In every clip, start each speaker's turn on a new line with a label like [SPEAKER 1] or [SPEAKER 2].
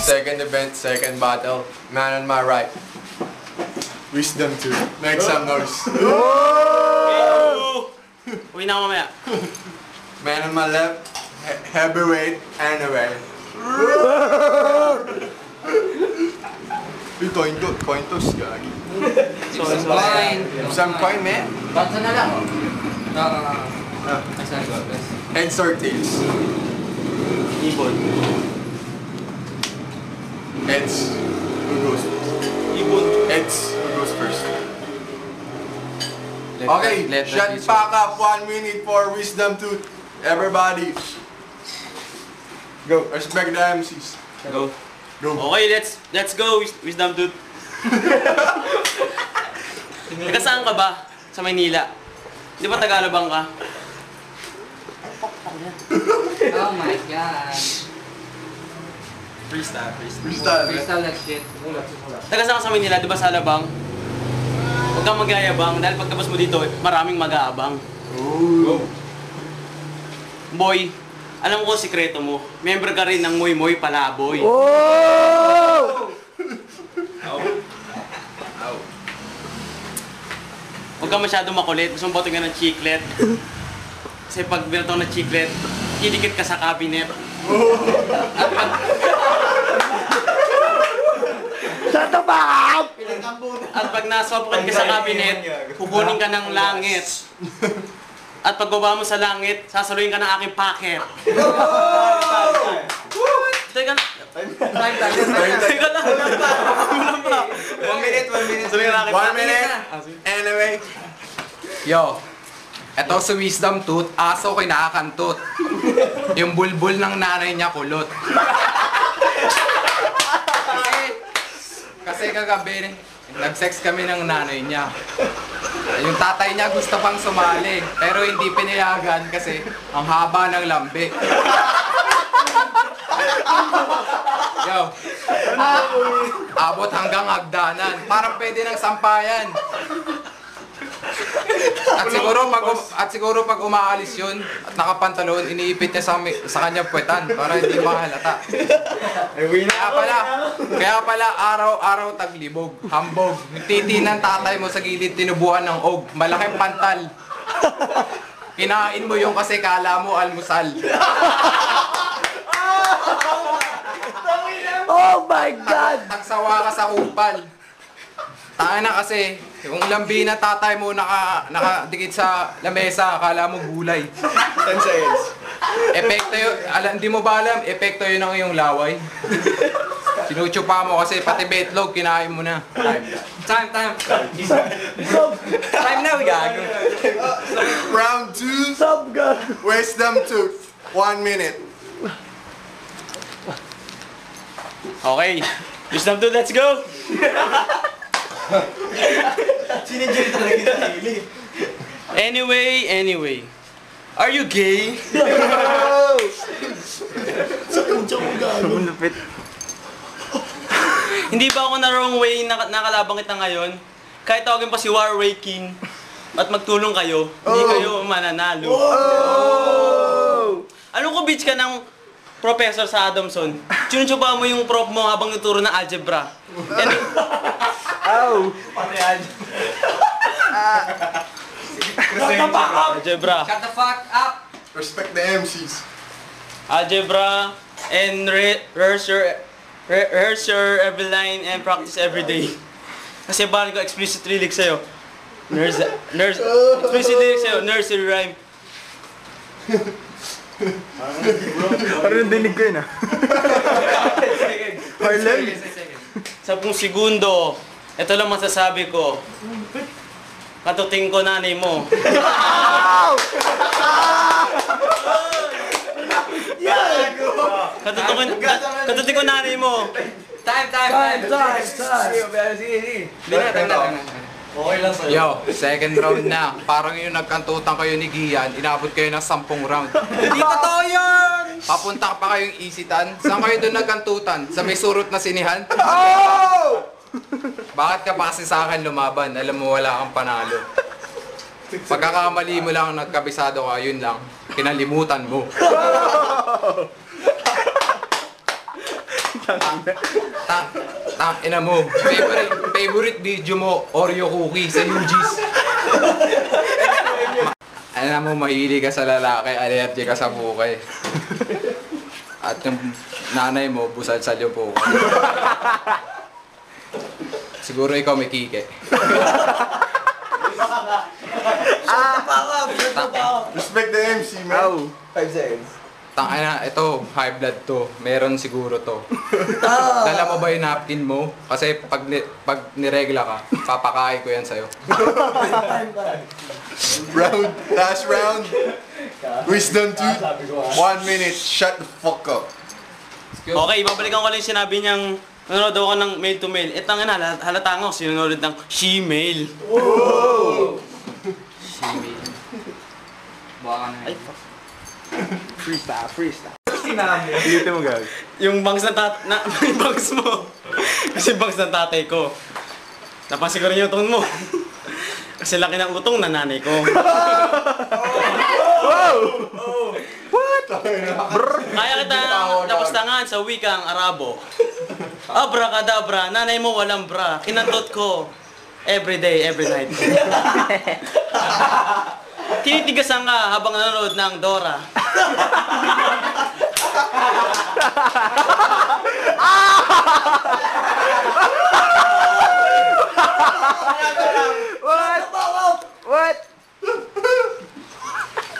[SPEAKER 1] Second event, second battle. Man on my right. Wisdom 2. Make some noise.
[SPEAKER 2] Uwi na ako mamaya.
[SPEAKER 1] Man on my left. Heavyweight anyway. Coin toss gagi. Some coin, man.
[SPEAKER 3] Bansa na lang.
[SPEAKER 1] Heads or tails?
[SPEAKER 2] Ibon.
[SPEAKER 1] Heads. Who goes first?
[SPEAKER 2] Ibon.
[SPEAKER 1] Heads. Who goes first? Okay, shut back up. 1 minute for wisdom to everybody. Go. Respect the MCs.
[SPEAKER 2] Go.
[SPEAKER 1] Go.
[SPEAKER 2] Okay, let's go. Wisdom dude. Taga saan ka ba? Sa Maynila. Di ba Tagalabang ka?
[SPEAKER 3] Oh my God.
[SPEAKER 2] Freestyle.
[SPEAKER 3] Freestyle like shit.
[SPEAKER 2] Taga saan ka sa Maynila? Di ba sa Alabang? Huwag kang magyayabang dahil pagtapos mo dito, maraming mag-aabang.
[SPEAKER 1] Oh.
[SPEAKER 2] Boy, alam ko sikreto mo. Member ka rin ng Moy Moy Palaboy. Huwag ka masyado makulit. Gusto mong batungan ng chiclet. Kasi pag binatong ng chiclet, kidikit ka sa cabinet.
[SPEAKER 4] Shut the fuck up!
[SPEAKER 2] At pag nasopkan ka sa cabinet, kukunin ka ng langit. At pag baba mo sa langit, sasaluhin ka ng aking packet. Teka lang. Teka lang. Kulang pa.
[SPEAKER 1] 1 minute.
[SPEAKER 2] Saluhin ka ng aking
[SPEAKER 1] 1 minute. Anyway.
[SPEAKER 5] Yo, eto si Wisdom Tooth, aso ko'y nakakantut. Yung bulbul ng nanay niya kulot. Kasi kagabi, nag-sex kami ng nanay niya. Yung tatay niya gusto pang sumali, pero hindi pinayagan kasi ang haba ng lambi. Yo, abot hanggang hagdanan. Parang pwede ng sampayan. At siguro pag umaalis yun at nakapantalon, iniipit niya sa kanya puwetan para hindi mahalata. Kaya pala araw-araw taglibog, hambog. Titi ng tatay mo sa gilid tinubuan ng og, malaking pantal. Kinain mo yung kasi kala mo almusal.
[SPEAKER 4] Oh my God!
[SPEAKER 5] Tagsawa ka sa kupal. Tayo na kasi, yung lambi na tatay mo nakadikit sa lamesa, akala mo gulay.
[SPEAKER 1] 10 seconds.
[SPEAKER 5] Epekto yun, hindi mo ba alam, epekto yun ng iyong laway. Sinuchupa mo kasi pati betlog, kinain mo na.
[SPEAKER 2] Time. Time na, gago.
[SPEAKER 1] Round 2.
[SPEAKER 4] Sub God!
[SPEAKER 1] Wisdom 2. 1 minute.
[SPEAKER 2] Okay. Wisdom dude, let's go! Anyway. Are you gay? Hindi ba ako na wrong way nakalabang kita ngayon? Kahit tawagin pa si Warway King at magtulong kayo, hindi kayo mananalo. Ano ko bitch ka ng professor sa Adamson? Sinuchupa mo yung prof mo habang nagturo ng algebra. Algebra.
[SPEAKER 3] Shut the fuck up!
[SPEAKER 1] Respect the MCs.
[SPEAKER 2] Algebra and rehearse your every line and practice every day. Kasi bahan ko explicit lyrics sa'yo. Explicit lyrics sa'yo, nursery rhyme.
[SPEAKER 4] Parang dinig ko yun ah. Harlem?
[SPEAKER 2] 10 segundo. Ito lang masasabi ko. Katuting ko nanay mo. Katuting ko nanay mo.
[SPEAKER 3] Time!
[SPEAKER 1] Okay lang sa'yo.
[SPEAKER 5] Yo, second round na. Parang yung nagkantutan kayo ni Gian, inabot kayo ng 10 round.
[SPEAKER 2] Hindi totoo yun!
[SPEAKER 5] Papunta pa kayong isitan. Saan kayo doon nagkantutan? Sa may surot na sinihan? Bakit ka pa kasi sa akin lumaban? Alam mo wala kang panalo. Pagkakamali mo lang, nagkabisado ka, yun lang. Kinalimutan mo. Ina mo. Favorite video mo, Oreo cookie sa UG's. Alam mo, mahilig ka sa lalaki, allergy ka sa bukay. At yung nanay mo, busad sa liyo Siguro ikaw may kike.
[SPEAKER 1] Respect the MC, man. 5 seconds.
[SPEAKER 5] Tangina, ito, high blood to. Meron siguro to. Dala mo ba yung napkin mo? Kasi pag niregla ka, papakain ko yan sa'yo.
[SPEAKER 1] Last round. Wisdom 2. 1 minute. Shut the fuck up.
[SPEAKER 2] Okay, babalikan ko lang yung sinabi niyang nanonood ako ng mail to mail. Ito nga na, halata nga ako sinunod ng she-mail.
[SPEAKER 3] She-mail. Baka na.
[SPEAKER 2] Ay, fuck.
[SPEAKER 4] Freestyle.
[SPEAKER 1] Dito mo, guys.
[SPEAKER 2] Yung bangs yung bangs mo. Kasi bangs ng tatay ko. Napansin ko rin yung tone mo. Kasi laki ng utong na nanay ko. Kaya kita napastangan sa wikang Arabo. Abracadabra, nanay mo walang bra. Kinantot ko. Every day, every night. Tinitigasan ka habang nanonood ng Dora.
[SPEAKER 4] What?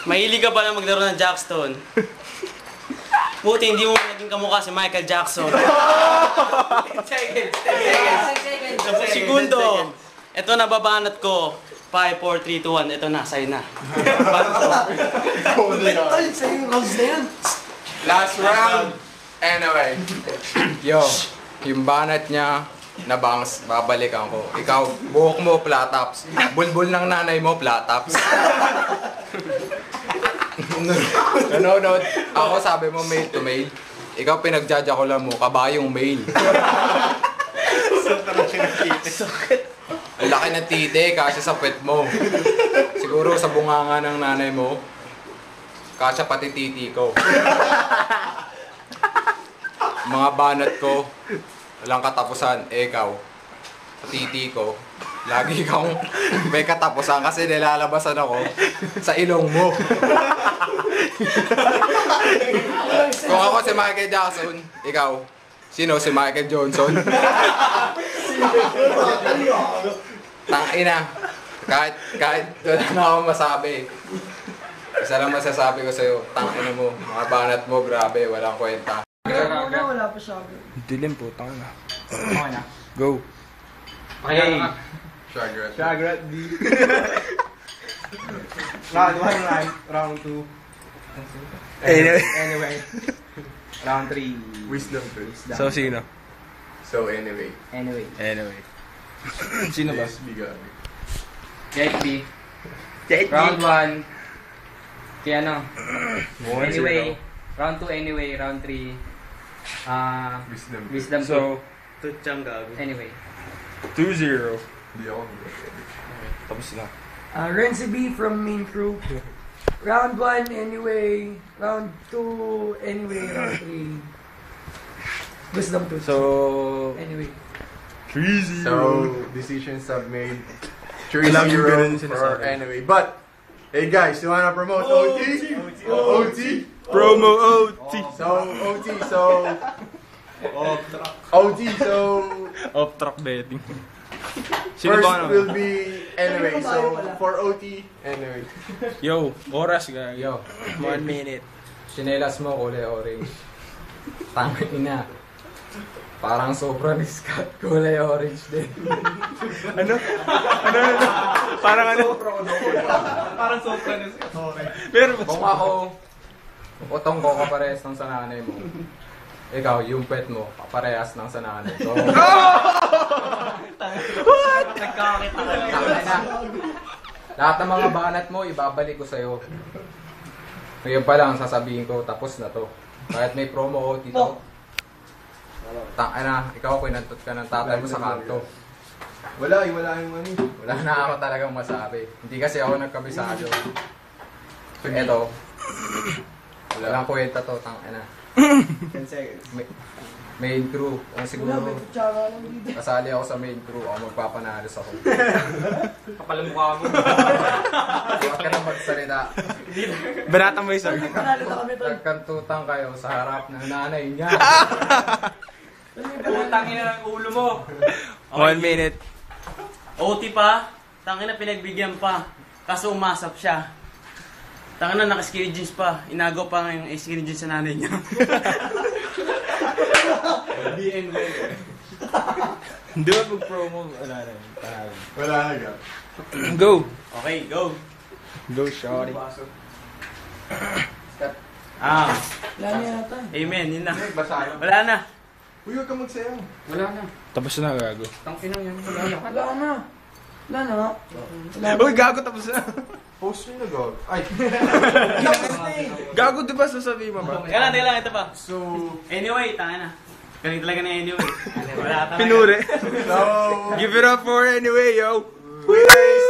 [SPEAKER 2] Mahilig ka ba na maglaro ng Jackstone? Buti hindi mo naging kamukha si Michael Jackson.
[SPEAKER 3] 10 seconds. 10 seconds.
[SPEAKER 2] Segundo, ito na babanat ko. 5, 4, 3, 2, 1. Ito na, sa'yo na.
[SPEAKER 1] Last round. Anyway.
[SPEAKER 5] Yo, yung banat niya, nabangs, babalikan ko. Ikaw, buhok mo, platops. Bulbul ng nanay mo, platops. Nanonood. Ako sabi mo mail to mail. Ikaw pinagjaja ko lang mo, kabayong mail. Ang laki ng tite, kasi sa puwet mo. Siguro sa bunganga ng nanay mo, kasya pati titi ko. Mga banat ko, walang katapusan, ikaw. Sa titi ko, lagi kang may katapusan kasi nilalabasan ako sa ilong mo. Kung ako si Michael Jackson, ikaw, sino si Michael Johnson? Tangina. Kahit wala na akong masabi. Isa lang masasabi ko sa'yo, tangina mo, mga banat mo, grabe, walang kwenta.
[SPEAKER 4] Wala pa siya. Dilim po, tanga na.
[SPEAKER 3] Okay na.
[SPEAKER 4] Go.
[SPEAKER 3] Okay.
[SPEAKER 1] Shagrat.
[SPEAKER 4] D. Round 1, round 2. Anyway. Round 3.
[SPEAKER 1] Wisdom 2.
[SPEAKER 4] So, sino?
[SPEAKER 1] So, anyway.
[SPEAKER 3] Anyway.
[SPEAKER 4] Sino ba?
[SPEAKER 1] Yes, bigabi.
[SPEAKER 3] JB. Round 1. Kaya ano? Anyway. Round 2 anyway. Round 3. Wisdom 2.
[SPEAKER 4] So,
[SPEAKER 2] Tutsang gago.
[SPEAKER 3] Anyway.
[SPEAKER 4] 2-0.
[SPEAKER 1] Hindi ako.
[SPEAKER 4] Tapos na.
[SPEAKER 6] Renzi B from main crew. Round 1 anyway. Round 2 anyway. Round 3. Wisdom 2.
[SPEAKER 4] So,
[SPEAKER 6] Anyway.
[SPEAKER 4] 3-0.
[SPEAKER 1] So, decisions have made
[SPEAKER 4] Alam yung ganun
[SPEAKER 1] 3-0
[SPEAKER 4] sinasabi.
[SPEAKER 1] for anyway. But, hey guys, you wanna promote OT? OT?
[SPEAKER 4] Promo OT.
[SPEAKER 1] So, OT, so... OT, so...
[SPEAKER 4] Off-track betting. Sino
[SPEAKER 1] First
[SPEAKER 4] ba ano?
[SPEAKER 1] will be anyway, so for OT, anyway.
[SPEAKER 4] Yo, oras gag.
[SPEAKER 5] Yo,
[SPEAKER 4] 1 minute.
[SPEAKER 5] sinelas mo kulay orange. Tangina. Parang sobrang Scott, kulay orange din.
[SPEAKER 4] Ano? Parang ano?
[SPEAKER 3] Parang sobrang sorry.
[SPEAKER 4] Pero,
[SPEAKER 5] Kung ako, utong ko kaparehas ng sa nanay mo. Ikaw, yung pet mo, kaparehas ng sa nanay ko.
[SPEAKER 3] Nagkakakita ka.
[SPEAKER 5] Tangina. Lahat ng mga banat mo, ibabalik ko sa'yo. Ngayon pa lang, sasabihin ko, tapos na to. Kahit may promo ko dito. Tangina, ikaw, kinantot ka ng tatay mo sa kanto.
[SPEAKER 1] Wala yung ano.
[SPEAKER 5] Wala na ako talagang masabi. Hindi kasi ako nagkabisado. Eto. Walang kwenta to, tangina.
[SPEAKER 1] 10 seconds.
[SPEAKER 5] Main crew. Kung
[SPEAKER 6] Wala,
[SPEAKER 5] siguro,
[SPEAKER 6] may kutsara lang dito.
[SPEAKER 5] kasali ako sa main crew, ako magpapanalos ako.
[SPEAKER 3] Kapal ang mukha mo.
[SPEAKER 5] Huwag ka na magsalita.
[SPEAKER 4] Banata mo isa.
[SPEAKER 6] Panalo na kami, tol.
[SPEAKER 5] Nagkantutan kayo sa harap ng nanay niya.
[SPEAKER 3] Putangin na ng ulo mo.
[SPEAKER 4] 1 minute.
[SPEAKER 2] OT pa, tangin na pinagbigyan pa. Kaso umasap siya. Tangin na naka-skinny jeans pa. Inagaw pa yung skinny jeans sa nanay niya.
[SPEAKER 4] Hindi ba mag-promo? Wala na.
[SPEAKER 1] Wala na ga.
[SPEAKER 4] Go!
[SPEAKER 2] Okay, go.
[SPEAKER 4] Go, shorty.
[SPEAKER 6] Wala na yata.
[SPEAKER 2] Amen, yun na.
[SPEAKER 5] Basa
[SPEAKER 2] Wala na.
[SPEAKER 1] Uy, huwag ka magsayaw.
[SPEAKER 3] Wala na.
[SPEAKER 4] Tapos na, gago.
[SPEAKER 3] Tangina yan. Wala na.
[SPEAKER 6] Wala na. Wala na. Wala na.
[SPEAKER 4] Uy, gago, tapos na.
[SPEAKER 1] Post nyo na ga. Ay.
[SPEAKER 4] Gago, di ba sasabihin mo ba?
[SPEAKER 2] Teka lang, ito pa.
[SPEAKER 1] So,
[SPEAKER 2] Anyway, tangin na. Galing talaga na anyway. Wala talaga.
[SPEAKER 4] Pinuri.
[SPEAKER 1] so,
[SPEAKER 4] Give it up for anyway, yo!
[SPEAKER 1] guys,